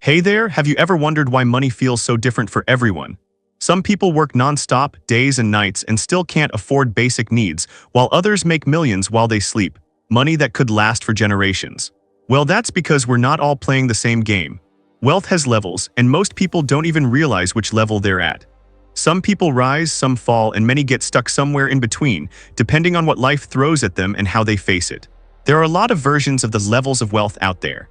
Hey there, have you ever wondered why money feels so different for everyone? Some people work non-stop, days and nights, and still can't afford basic needs, while others make millions while they sleep, money that could last for generations. Well, that's because we're not all playing the same game. Wealth has levels, and most people don't even realize which level they're at. Some people rise, some fall, and many get stuck somewhere in between, depending on what life throws at them and how they face it. There are a lot of versions of the levels of wealth out there.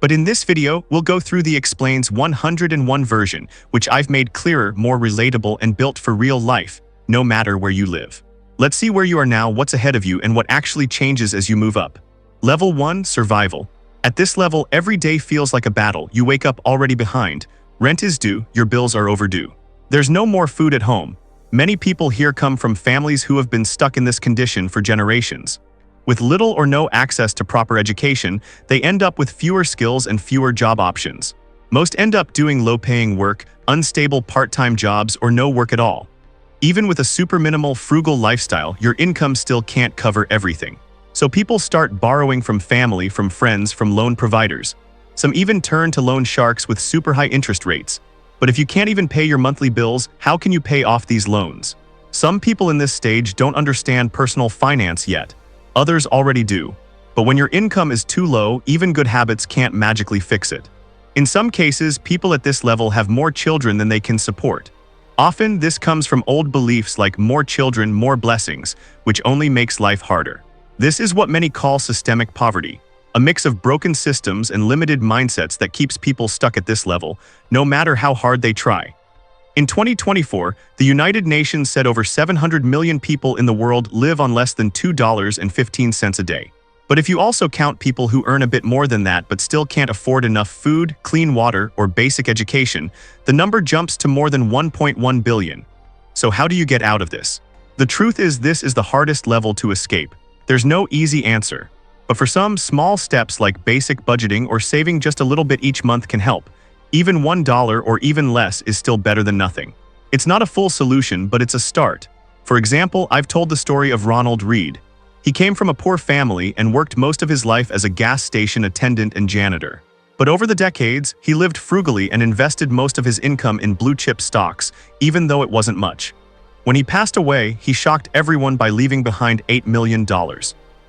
But in this video, we'll go through the Explains 101 version, which I've made clearer, more relatable, and built for real life, no matter where you live. Let's see where you are now, what's ahead of you, and what actually changes as you move up. Level 1, Survival. At this level, every day feels like a battle. You wake up already behind. Rent is due, your bills are overdue. There's no more food at home. Many people here come from families who have been stuck in this condition for generations. With little or no access to proper education, they end up with fewer skills and fewer job options. Most end up doing low-paying work, unstable part-time jobs, or no work at all. Even with a super minimal, frugal lifestyle, your income still can't cover everything. So people start borrowing from family, from friends, from loan providers. Some even turn to loan sharks with super high interest rates. But if you can't even pay your monthly bills, how can you pay off these loans? Some people in this stage don't understand personal finance yet. Others already do. But when your income is too low, even good habits can't magically fix it. In some cases, people at this level have more children than they can support. Often, this comes from old beliefs like more children, more blessings, which only makes life harder. This is what many call systemic poverty, a mix of broken systems and limited mindsets that keeps people stuck at this level, no matter how hard they try. In 2024, the United Nations said over 700 million people in the world live on less than $2.15 a day. But if you also count people who earn a bit more than that but still can't afford enough food, clean water, or basic education, the number jumps to more than 1.1 billion. So how do you get out of this? The truth is, this is the hardest level to escape. There's no easy answer. But for some, small steps like basic budgeting or saving just a little bit each month can help. Even $1 or even less is still better than nothing. It's not a full solution, but it's a start. For example, I've told the story of Ronald Reed. He came from a poor family and worked most of his life as a gas station attendant and janitor. But over the decades, he lived frugally and invested most of his income in blue-chip stocks, even though it wasn't much. When he passed away, he shocked everyone by leaving behind $8 million.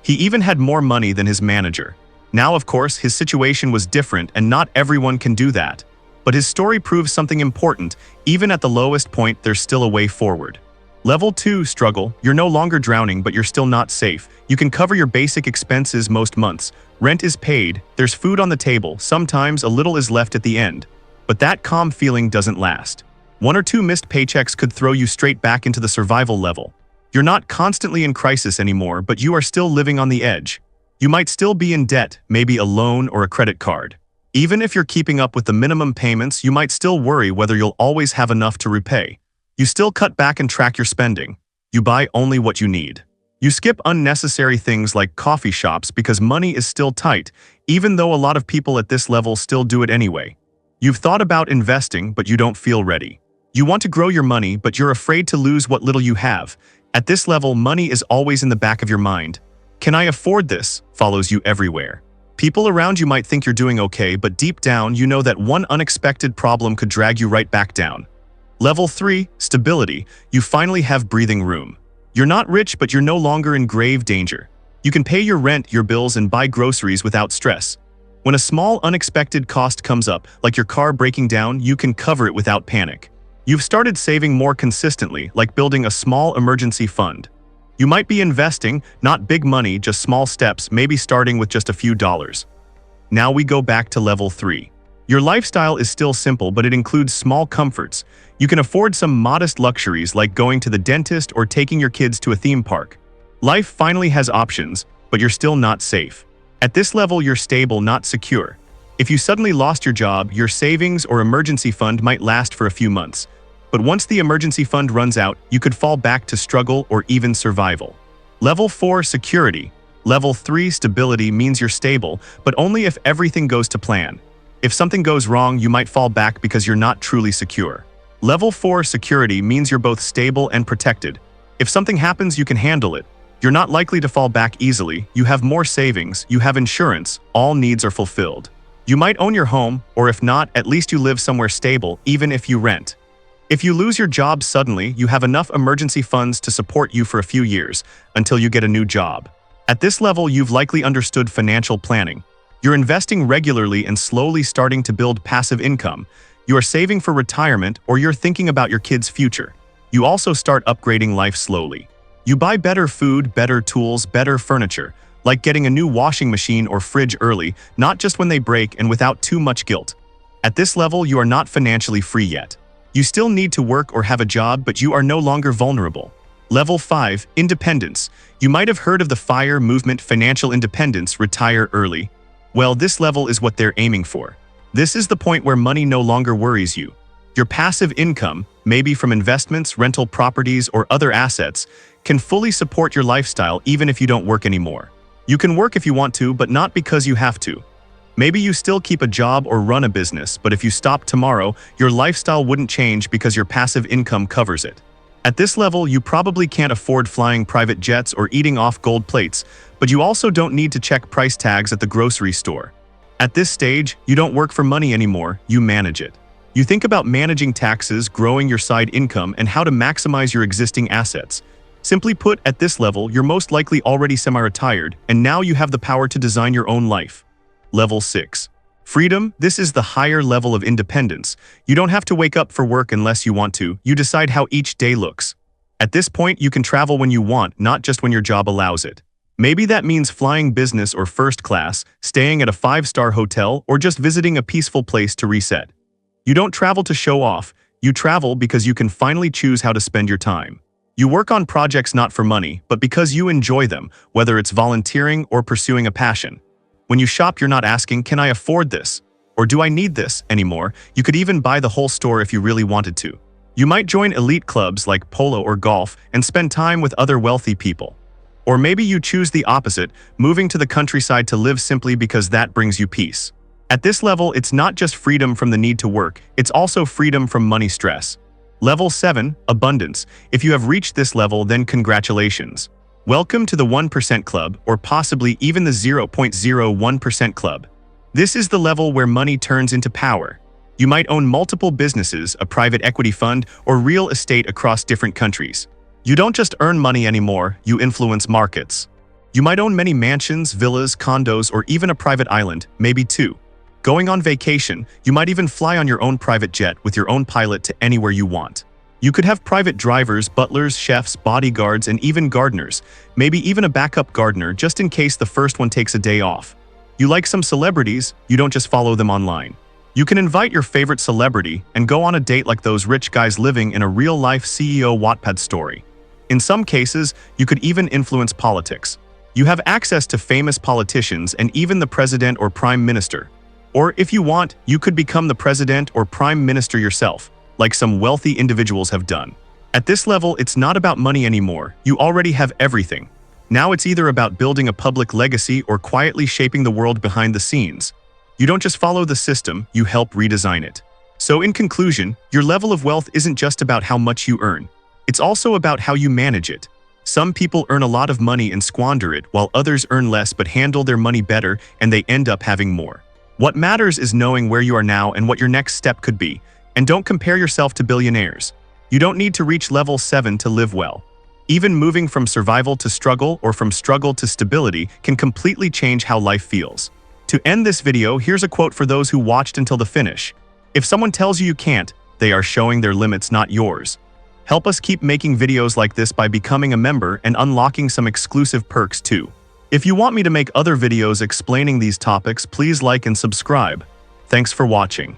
He even had more money than his manager. Now, of course, his situation was different and not everyone can do that. But his story proves something important. Even at the lowest point, there's still a way forward. Level 2, Struggle. You're no longer drowning, but you're still not safe. You can cover your basic expenses most months. Rent is paid, there's food on the table, sometimes a little is left at the end. But that calm feeling doesn't last. One or two missed paychecks could throw you straight back into the survival level. You're not constantly in crisis anymore, but you are still living on the edge. You might still be in debt, maybe a loan or a credit card. Even if you're keeping up with the minimum payments, you might still worry whether you'll always have enough to repay. You still cut back and track your spending. You buy only what you need. You skip unnecessary things like coffee shops because money is still tight, even though a lot of people at this level still do it anyway. You've thought about investing, but you don't feel ready. You want to grow your money, but you're afraid to lose what little you have. At this level, money is always in the back of your mind. Can I afford this? Follows you everywhere. People around you might think you're doing okay, but deep down, you know that one unexpected problem could drag you right back down. Level 3, Stability. You finally have breathing room. You're not rich, but you're no longer in grave danger. You can pay your rent, your bills, and buy groceries without stress. When a small, unexpected cost comes up, like your car breaking down, you can cover it without panic. You've started saving more consistently, like building a small emergency fund. You might be investing, not big money, just small steps, maybe starting with just a few dollars. Now we go back to level 3. Your lifestyle is still simple, but it includes small comforts. You can afford some modest luxuries like going to the dentist or taking your kids to a theme park. Life finally has options, but you're still not safe. At this level, you're stable, not secure. If you suddenly lost your job, your savings or emergency fund might last for a few months. But once the emergency fund runs out, you could fall back to struggle or even survival. Level 4, Security. Level 3, Stability means you're stable, but only if everything goes to plan. If something goes wrong, you might fall back because you're not truly secure. Level 4, Security means you're both stable and protected. If something happens, you can handle it. You're not likely to fall back easily, you have more savings, you have insurance, all needs are fulfilled. You might own your home, or if not, at least you live somewhere stable, even if you rent. If you lose your job suddenly, you have enough emergency funds to support you for a few years, until you get a new job. At this level, you've likely understood financial planning. You're investing regularly and slowly starting to build passive income. You are saving for retirement, or you're thinking about your kids' future. You also start upgrading life slowly. You buy better food, better tools, better furniture, like getting a new washing machine or fridge early, not just when they break and without too much guilt. At this level, you are not financially free yet. You still need to work or have a job, but you are no longer vulnerable. Level 5, Independence. You might have heard of the FIRE movement, financial independence, retire early. Well, this level is what they're aiming for. This is the point where money no longer worries you. Your passive income, maybe from investments, rental properties, or other assets, can fully support your lifestyle even if you don't work anymore. You can work if you want to, but not because you have to. Maybe you still keep a job or run a business, but if you stop tomorrow, your lifestyle wouldn't change because your passive income covers it. At this level, you probably can't afford flying private jets or eating off gold plates, but you also don't need to check price tags at the grocery store. At this stage, you don't work for money anymore, you manage it. You think about managing taxes, growing your side income, and how to maximize your existing assets. Simply put, at this level, you're most likely already semi-retired, and now you have the power to design your own life. Level 6. Freedom. This is the higher level of independence. You don't have to wake up for work unless you want to. You decide how each day looks. At this point, you can travel when you want, not just when your job allows it. Maybe that means flying business or first class, staying at a 5-star hotel, or just visiting a peaceful place to reset. You don't travel to show off. You travel because you can finally choose how to spend your time. You work on projects not for money, but because you enjoy them, whether it's volunteering or pursuing a passion. When you shop, you're not asking, "Can I afford this?" or "Do I need this?" anymore. You could even buy the whole store if you really wanted to. You might join elite clubs like polo or golf and spend time with other wealthy people. Or maybe you choose the opposite, moving to the countryside to live simply because that brings you peace. At this level, it's not just freedom from the need to work, it's also freedom from money stress. Level 7, Abundance. If you have reached this level, then congratulations. Welcome to the 1% Club, or possibly even the 0.01% Club. This is the level where money turns into power. You might own multiple businesses, a private equity fund, or real estate across different countries. You don't just earn money anymore, you influence markets. You might own many mansions, villas, condos, or even a private island, maybe two. Going on vacation, you might even fly on your own private jet with your own pilot to anywhere you want. You could have private drivers, butlers, chefs, bodyguards, and even gardeners, maybe even a backup gardener just in case the first one takes a day off. You like some celebrities, you don't just follow them online. You can invite your favorite celebrity and go on a date like those rich guys living in a real-life CEO Wattpad story. In some cases, you could even influence politics. You have access to famous politicians and even the president or prime minister. Or if you want, you could become the president or prime minister yourself, like some wealthy individuals have done. At this level, it's not about money anymore. You already have everything. Now it's either about building a public legacy or quietly shaping the world behind the scenes. You don't just follow the system, you help redesign it. So in conclusion, your level of wealth isn't just about how much you earn. It's also about how you manage it. Some people earn a lot of money and squander it, while others earn less but handle their money better and they end up having more. What matters is knowing where you are now and what your next step could be. And don't compare yourself to billionaires. You don't need to reach level 7 to live well. Even moving from survival to struggle or from struggle to stability can completely change how life feels. To end this video, here's a quote for those who watched until the finish. If someone tells you you can't, they are showing their limits, not yours. Help us keep making videos like this by becoming a member and unlocking some exclusive perks too. If you want me to make other videos explaining these topics, please like and subscribe. Thanks for watching.